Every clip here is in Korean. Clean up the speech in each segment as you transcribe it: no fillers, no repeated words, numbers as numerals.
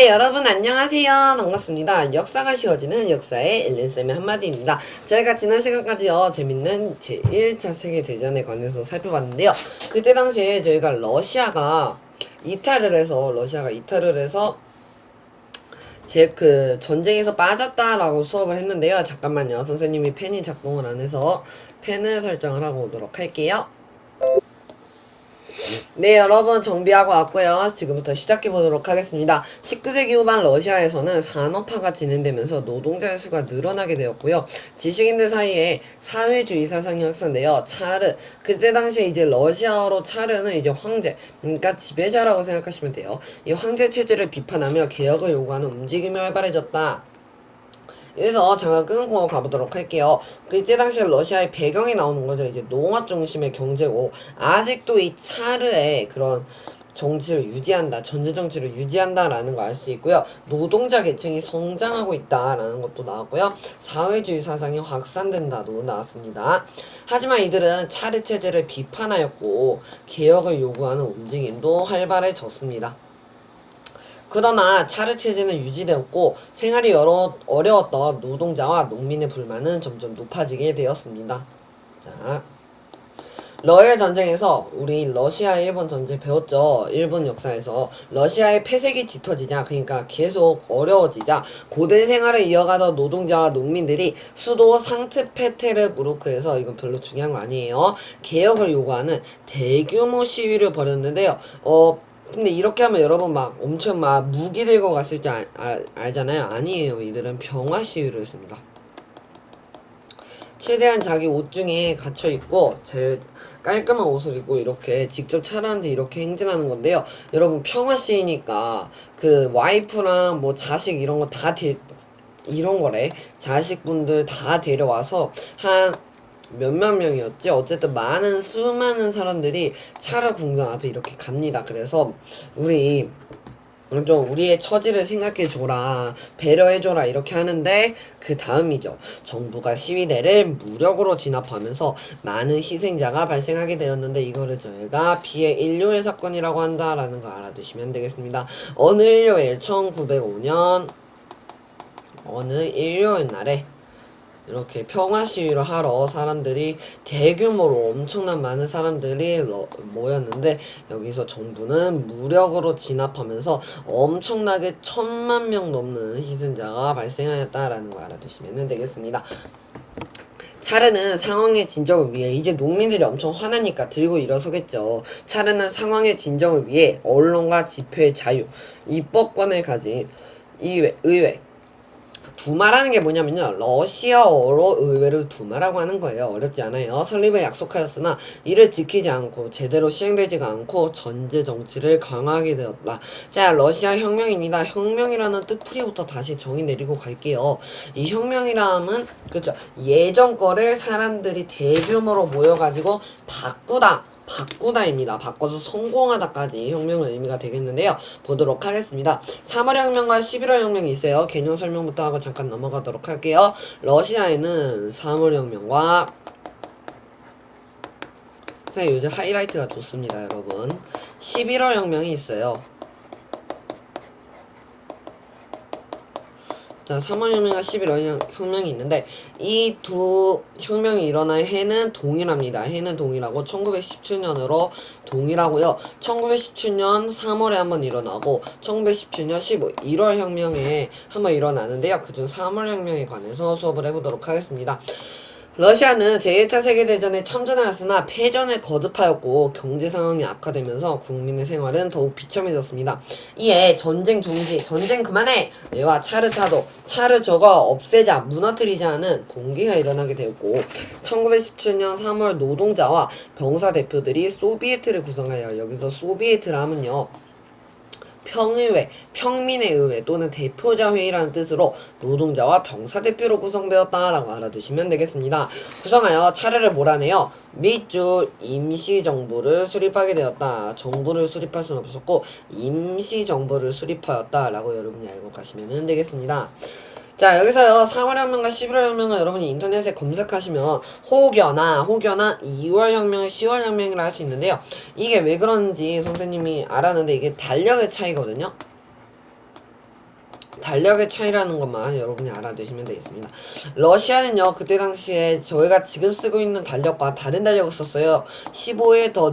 네, 여러분 안녕하세요. 반갑습니다. 역사가 쉬워지는 역사의 엘렌쌤의 한마디입니다. 저희가 지난 시간까지요 재밌는 제1차 세계대전에 관해서 살펴봤는데요. 그때 당시에 저희가 러시아가 이탈을 해서 전쟁에서 빠졌다라고 수업을 했는데요. 잠깐만요. 선생님이 펜이 작동을 안 해서 펜을 설정을 하고 오도록 할게요. 네, 여러분 정비하고 왔고요. 지금부터 시작해보도록 하겠습니다. 19세기 후반 러시아에서는 산업화가 진행되면서 노동자의 수가 늘어나게 되었고요. 지식인들 사이에 사회주의 사상이 확산되어 차르, 그때 당시에 이제 러시아어로 차르는 이제 황제, 그러니까 지배자라고 생각하시면 돼요. 이 황제 체제를 비판하며 개혁을 요구하는 움직임이 활발해졌다. 그래서 잠깐 끊고 가보도록 할게요. 그때 당시에 러시아의 배경이 나오는 거죠. 이제 농업 중심의 경제고, 아직도 이 차르의 그런 정치를 유지한다, 전제 정치를 유지한다라는 걸 알 수 있고요. 노동자 계층이 성장하고 있다라는 것도 나왔고요. 사회주의 사상이 확산된다도 나왔습니다. 하지만 이들은 차르 체제를 비판하였고, 개혁을 요구하는 움직임도 활발해졌습니다. 그러나 차르 체제는 유지되었고 생활이 어려웠던 노동자와 농민의 불만은 점점 높아지게 되었습니다. 자, 러일 전쟁에서 우리 러시아 일본 전쟁 배웠죠. 일본 역사에서 러시아의 폐색이 짙어지자, 그러니까 계속 어려워지자 고된 생활을 이어가던 노동자와 농민들이 수도 상트페테르부르크에서, 이건 별로 중요한 거 아니에요, 개혁을 요구하는 대규모 시위를 벌였는데요. 근데 이렇게 하면 여러분 막 엄청 막 무기 들고 갔을 줄 알잖아요. 아니에요. 이들은 평화 시위를 했습니다. 최대한 자기 옷 중에 갇혀있고 제일 깔끔한 옷을 입고 이렇게 직접 차라한테 이렇게 행진하는 건데요. 여러분 평화 시위니까 그 와이프랑 뭐 자식 이런 거 다 이런 거래. 자식분들 다 데려와서 한 몇만 명이었지? 어쨌든 수많은 사람들이 차르 궁전 앞에 이렇게 갑니다. 그래서 우리의 처지를 생각해줘라, 배려해줘라, 이렇게 하는데, 그 다음이죠. 정부가 시위대를 무력으로 진압하면서 많은 희생자가 발생하게 되었는데, 이거를 저희가 피해 일요일 사건이라고 한다라는 거 알아두시면 되겠습니다. 어느 일요일, 1905년 어느 일요일 날에 이렇게 평화 시위를 하러 사람들이 대규모로 엄청난 많은 사람들이 모였는데, 여기서 정부는 무력으로 진압하면서 엄청나게 1000만 명 넘는 희생자가 발생하였다라는 거 알아두시면 되겠습니다. 차르는 상황의 진정을 위해, 이제 농민들이 엄청 화나니까 들고 일어서겠죠. 차르는 상황의 진정을 위해 언론과 집회의 자유, 입법권을 가진 의회, 두마라는 게 뭐냐면요, 러시아어로 의회를 두마라고 하는 거예요. 어렵지 않아요. 설립을 약속하였으나 이를 지키지 않고 제대로 시행되지가 않고 전제 정치를 강화하게 되었다. 자, 러시아 혁명입니다. 혁명이라는 뜻풀이부터 다시 정의 내리고 갈게요. 이 혁명이라면 그쵸, 예전 거를 사람들이 대규모로 모여가지고 바꾸다입니다. 바꿔서 성공하다까지 혁명의 의미가 되겠는데요. 보도록 하겠습니다. 3월 혁명과 11월 혁명이 있어요. 개념 설명부터 하고 잠깐 넘어가도록 할게요. 러시아에는 3월 혁명과, 선생님 요즘 하이라이트가 좋습니다, 여러분. 11월 혁명이 있어요. 자, 3월 혁명과 11월 혁명이 있는데, 이 두 혁명이 일어난 해는 동일합니다. 해는 동일하고 1917년으로 동일하고요. 1917년 3월에 한번 일어나고 1917년 1월 혁명에 한번 일어나는데요. 그중 3월 혁명에 관해서 수업을 해보도록 하겠습니다. 러시아는 제1차 세계대전에 참전하였으나 패전을 거듭하였고 경제 상황이 악화되면서 국민의 생활은 더욱 비참해졌습니다. 이에 전쟁 중지, 전쟁 그만해! 얘와 차르타도, 차르 저거 없애자, 무너뜨리자 하는 봉기가 일어나게 되었고, 1917년 3월 노동자와 병사 대표들이 소비에트를 구성하여, 여기서 소비에트라면요, 평의회, 평민의 의회 또는 대표자 회의라는 뜻으로 노동자와 병사 대표로 구성되었다라고 알아두시면 되겠습니다. 구성하여 차르를 몰아내요. 밑줄 임시정부를 수립하게 되었다. 정부를 수립할 수는 없었고 임시정부를 수립하였다라고 여러분이 알고 가시면 되겠습니다. 자, 여기서요 3월 혁명과 11월 혁명을 여러분이 인터넷에 검색하시면 혹여나 2월 혁명, 10월 혁명이라 할 수 있는데요. 이게 왜 그런지 선생님이 알았는데, 이게 달력의 차이거든요. 달력의 차이라는 것만 여러분이 알아두시면 되겠습니다. 러시아는요, 그때 당시에 저희가 지금 쓰고 있는 달력과 다른 달력을 썼어요. 15일 더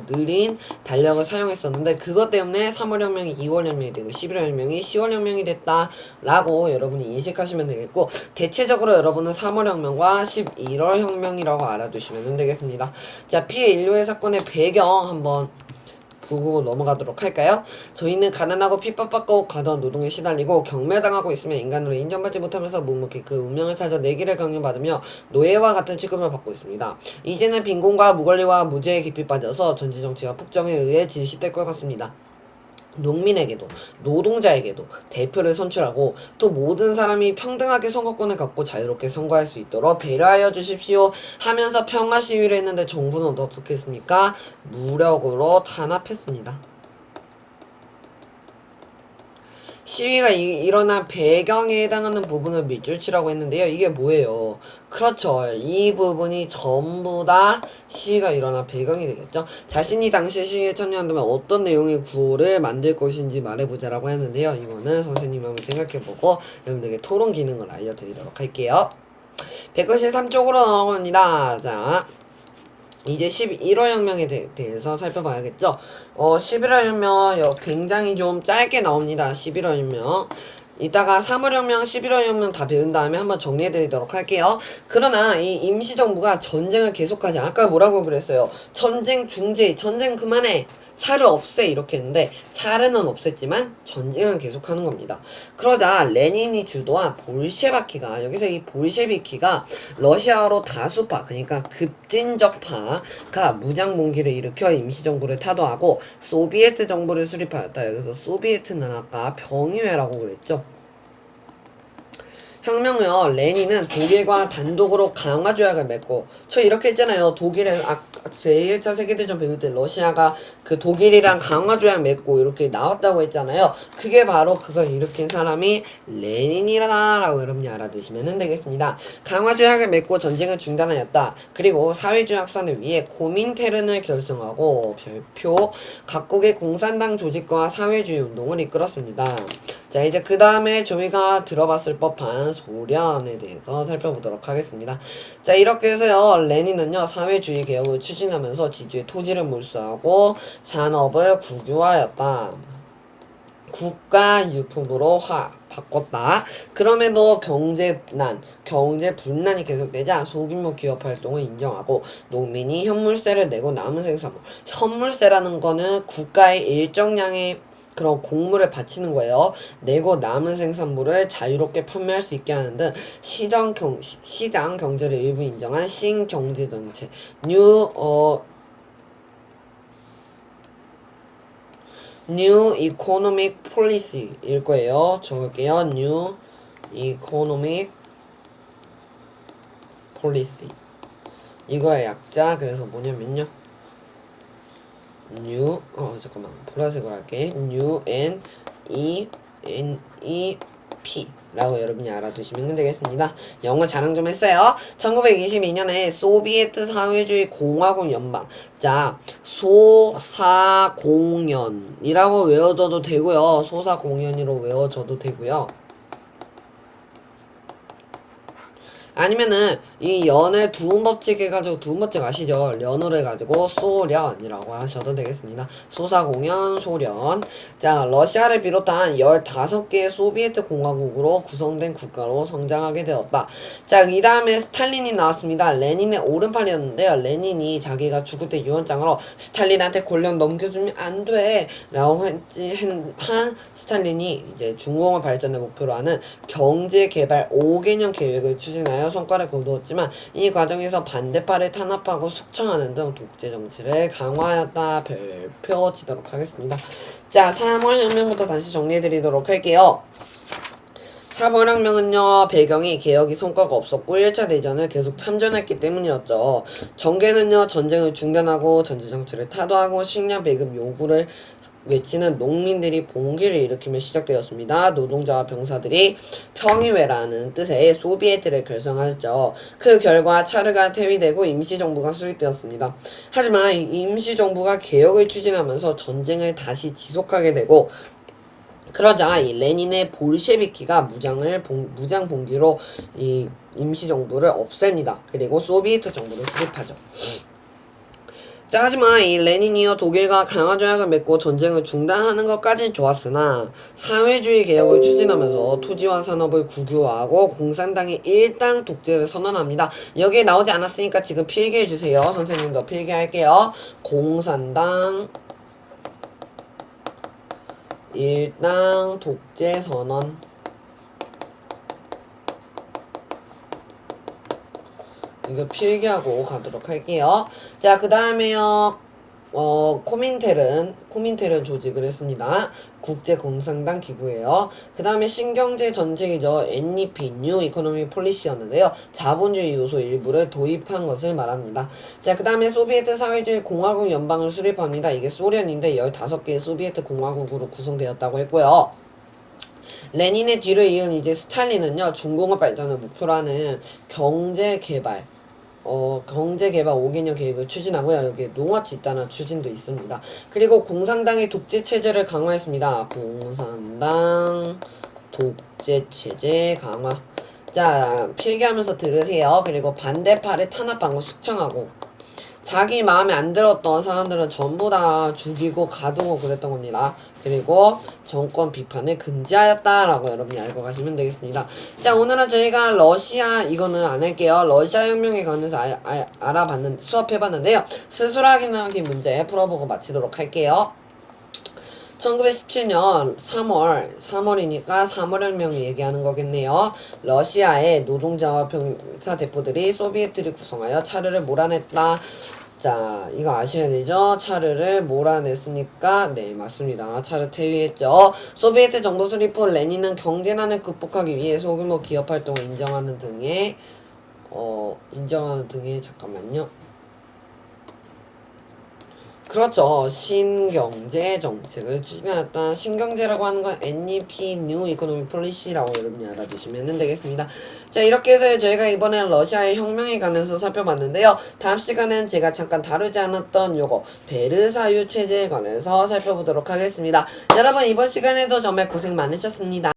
느린 달력을 사용했었는데, 그것 때문에 3월혁명이 2월혁명이 되고 11월혁명이 10월혁명이 됐다라고 여러분이 인식하시면 되겠고, 대체적으로 여러분은 3월혁명과 11월혁명이라고 알아두시면 되겠습니다. 자, 피해 인류의 사건의 배경 한번 보고 넘어가도록 할까요? 저희는 가난하고 핍박받고 과도한 노동에 시달리고 경매당하고 있으며 인간으로 인정받지 못하면서 묵묵히 그 운명을 찾아 내기를 강요받으며 노예와 같은 취급을 받고 있습니다. 이제는 빈곤과 무권리와 무죄에 깊이 빠져서 전지정치와 폭정에 의해 질식될 것 같습니다. 농민에게도 노동자에게도 대표를 선출하고 또 모든 사람이 평등하게 선거권을 갖고 자유롭게 선거할 수 있도록 배려하여 주십시오 하면서 평화 시위를 했는데 정부는 어떻게 했습니까? 무력으로 탄압했습니다. 시위가 일어난 배경에 해당하는 부분을 밑줄치라고 했는데요. 이게 뭐예요? 그렇죠. 이 부분이 전부 다 시위가 일어난 배경이 되겠죠. 자신이 당시 시위에 참여한다면 어떤 내용의 구호를 만들 것인지 말해보자라고 했는데요. 이거는 선생님이 한번 생각해보고 여러분들에게 토론 기능을 알려드리도록 할게요. 193쪽으로 넘어갑니다. 자, 이제 11월혁명에 대해서 살펴봐야겠죠. 11월혁명 굉장히 좀 짧게 나옵니다. 11월혁명. 이따가 3월혁명, 11월혁명 다 배운 다음에 한번 정리해드리도록 할게요. 그러나 이 임시정부가 전쟁을 계속하지. 아까 뭐라고 그랬어요? 전쟁 중지, 전쟁 그만해. 차를 없애 이렇게 했는데 차르는 없앴지만 전쟁은 계속하는 겁니다. 그러자 레닌이 주도한 볼셰바키가 여기서 이 볼셰비키가 러시아로 다수파 그러니까 급진적파가 무장봉기를 일으켜 임시정부를 타도하고 소비에트 정부를 수립하였다. 여기서 소비에트는 아까 병의회라고 그랬죠. 혁명은요, 레닌은 독일과 단독으로 강화조약을 맺고, 저 이렇게 했잖아요. 독일은 제1차 세계대전 배울 때 러시아가 그 독일이랑 강화조약 맺고 이렇게 나왔다고 했잖아요. 그게 바로 그걸 일으킨 사람이 레닌이라고 여러분이 알아두시면 되겠습니다. 강화조약을 맺고 전쟁을 중단하였다. 그리고 사회주의 확산을 위해 고민테른을 결성하고 별표 각국의 공산당 조직과 사회주의 운동을 이끌었습니다. 자, 이제 그 다음에 저희가 들어봤을 법한 소련에 대해서 살펴보도록 하겠습니다. 자, 이렇게 해서요, 레닌은요, 사회주의 개혁을 추진하면서 지주의 토지를 몰수하고 산업을 국유화하였다. 국가 유품으로 바꿨다. 그럼에도 경제 분난이 계속되자 소규모 기업 활동을 인정하고 농민이 현물세를 내고 남은 생산물. 현물세라는 거는 국가의 일정량의 그런 공물을 바치는 거예요. 내고 남은 생산물을 자유롭게 판매할 수 있게 하는 등 시장 경제를 일부 인정한 신경제 정책. New Economic Policy일 거예요. 적을게요. New Economic Policy. 이거의 약자. 그래서 뭐냐면요. 잠깐만. 보라색으로 할게. New P 라고 여러분이 알아두시면 되겠습니다. 영어 자랑 좀 했어요. 1922년에 소비에트 사회주의 공화국 연방. 자, 소사공연이라고 외워줘도 되고요. 소사공연이로 외워줘도 되고요. 아니면은 이 연을 두음법칙 해가지고 두음법칙 아시죠? 연으로 해가지고 소련이라고 하셔도 되겠습니다. 소사공연 소련. 자, 러시아를 비롯한 15개의 소비에트 공화국으로 구성된 국가로 성장하게 되었다. 자, 이 다음에 스탈린이 나왔습니다. 레닌의 오른팔이었는데요. 레닌이 자기가 죽을 때 유언장으로 스탈린한테 권력 넘겨주면 안 돼 라고 한 스탈린이 이제 중공업 발전을 목표로 하는 경제개발 5개년 계획을 추진하여 성과를 거두었지만 이 과정에서 반대파를 탄압하고 숙청하는 등 독재 정치를 강화하였다. 별표 치도록 하겠습니다. 자, 3월 혁명부터 다시 정리해드리도록 할게요. 3월 혁명은요, 배경이 개혁이 성과가 없었고 1차 대전을 계속 참전했기 때문이었죠. 정계는요, 전쟁을 중단하고 전제 정치를 타도하고 식량 배급 요구를 외치는 농민들이 봉기를 일으키며 시작되었습니다. 노동자와 병사들이 평의회라는 뜻의 소비에트를 결성하였죠. 그 결과 차르가 퇴위되고 임시정부가 수립되었습니다. 하지만 이 임시정부가 개혁을 추진하면서 전쟁을 다시 지속하게 되고 그러자 이 레닌의 볼셰비키가 무장 봉기로 이 임시정부를 없앱니다. 그리고 소비에트 정부를 수립하죠. 자, 하지만 이 레닌이요 독일과 강화 조약을 맺고 전쟁을 중단하는 것까지는 좋았으나 사회주의 개혁을 추진하면서 토지와 산업을 국유화하고 공산당의 일당 독재를 선언합니다. 여기에 나오지 않았으니까 지금 필기해 주세요. 선생님도 필기할게요. 공산당 일당 독재 선언. 이거 필기하고 가도록 할게요. 자, 그 다음에요. 코민텔은 조직을 했습니다. 국제공산당 기구예요. 그 다음에 신경제 정책이죠. NEP, New Economic Policy였는데요. 자본주의 요소 일부를 도입한 것을 말합니다. 자, 그 다음에 소비에트 사회주의 공화국 연방을 수립합니다. 이게 소련인데 15개의 소비에트 공화국으로 구성되었다고 했고요. 레닌의 뒤를 이은 이제 스탈린은요, 중공업 발전을 목표로 하는 경제개발 5개년 계획을 추진하고요. 여기 농업 집단화 추진도 있습니다. 그리고 공산당의 독재체제를 강화했습니다. 공산당 독재체제 강화. 자, 필기하면서 들으세요. 그리고 반대파를 탄압하고 숙청하고 자기 마음에 안 들었던 사람들은 전부 다 죽이고 가두고 그랬던 겁니다. 그리고 정권 비판을 금지하였다라고 여러분이 알고 가시면 되겠습니다. 자, 오늘은 저희가 러시아 이거는 안 할게요. 러시아 혁명에 관해서 수업해봤는데요. 스스로 확인하기 문제 풀어보고 마치도록 할게요. 1917년 3월이니까 3월혁명을 얘기하는 거겠네요. 러시아의 노동자와 병사 대표들이 소비에트를 구성하여 차르를 몰아냈다. 자, 이거 아셔야 되죠? 차르를 몰아냈습니까? 네, 맞습니다. 차르 퇴위했죠. 소비에트 정부 수립 후 레닌은 경제난을 극복하기 위해 소규모 기업 활동을 인정하는 등의 잠깐만요. 그렇죠. 신경제 정책을 추진하였다. 신경제라고 하는 건 NEP, New Economic Policy라고 여러분이 알아두시면 되겠습니다. 자, 이렇게 해서 저희가 이번에 러시아의 혁명에 관해서 살펴봤는데요. 다음 시간엔 제가 잠깐 다루지 않았던 요거 베르사유 체제에 관해서 살펴보도록 하겠습니다. 여러분, 이번 시간에도 정말 고생 많으셨습니다.